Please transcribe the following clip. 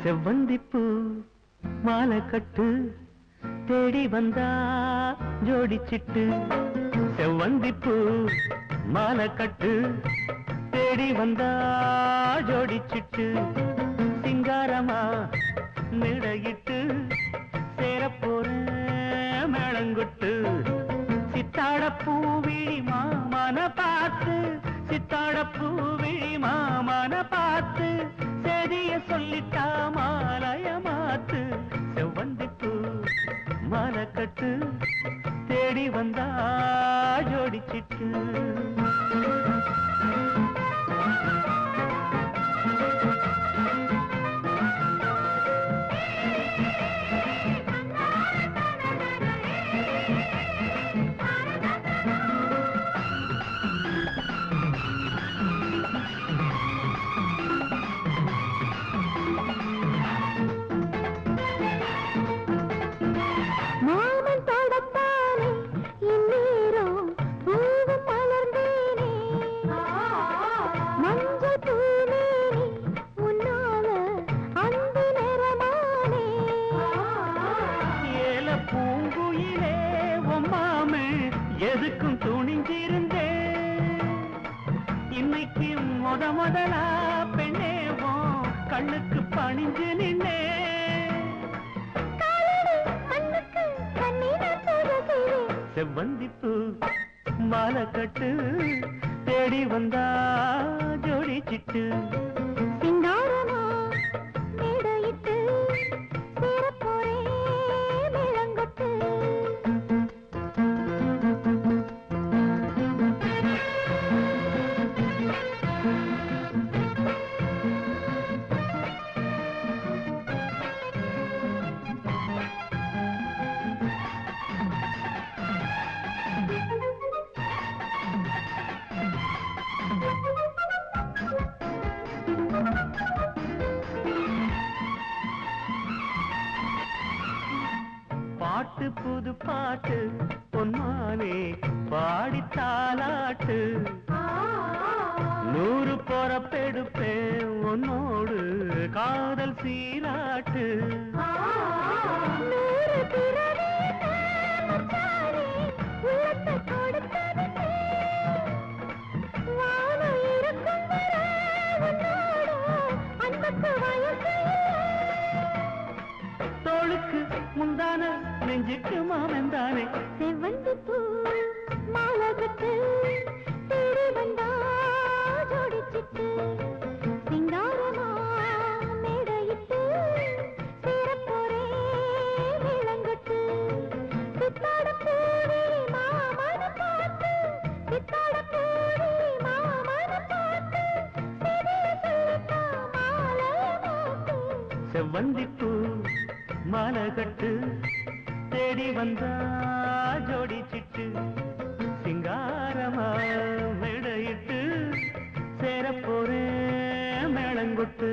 செவ்வந்திப்பூ மாலை கட்டு தேடி வந்தா ஜோடிச்சிட்டு செவ்வந்திப்பூ மாலை கட்டு தேடி வந்தா ஜோடிச்சிட்டு சிங்காரமா மேடையிட்டு சேரப்போற மேளங்கொட்டு சித்தாட பூவிழி மாமன பார்த்து சித்தாட பூவிழி மாமன பார்த்து சேதிய சொல்லிட்டா மாலைய மாத்து செவ்வந்திப்பூ மாலை கட்டு தேடி வந்தா ஜோடிச்சிட்டு எதுக்கும் துணிஞ்சிருந்தே இன்னைக்கு முதலா பெண்ணேவோ கண்ணுக்கு பணிஞ்சு நின்னே செவ்வந்திப்பூ மாலை கட்டு தேடி வந்தா ஜோடிச்சிட்டு சிங்காரமா மேடையிட்டு சேரப்போரே மேளங்கொட்டு பாட்டு புது பாட்டு பொன்மானே பாடி தாலாட்டு 100 பொறப்பெடுப்பேன் உன்னோடு காதல் சீராட்டு தோளுக்கு முந்தான நெஞ்சுக்கு மாமந்தானே செவ்வந்திப்பூ மாலை கட்டு தேடி வந்தா ஜோடிச்சிட்டு சிங்காரமா மேடையிட்டு சேரப்போரே மேளங்கொட்டு சித்தாட பூவி மாமன பார்த்து சித்தாட பூவி மாமன பார்த்து சொல்லிட்டா மாலை மாத்து செவ்வந்திப்பூ மாலை கட்டு தேடி வந்தா ஜோடிச்சிட்டு சிங்காரமா மேடையிட்டு சேரப்போறே மேளங்கொட்டு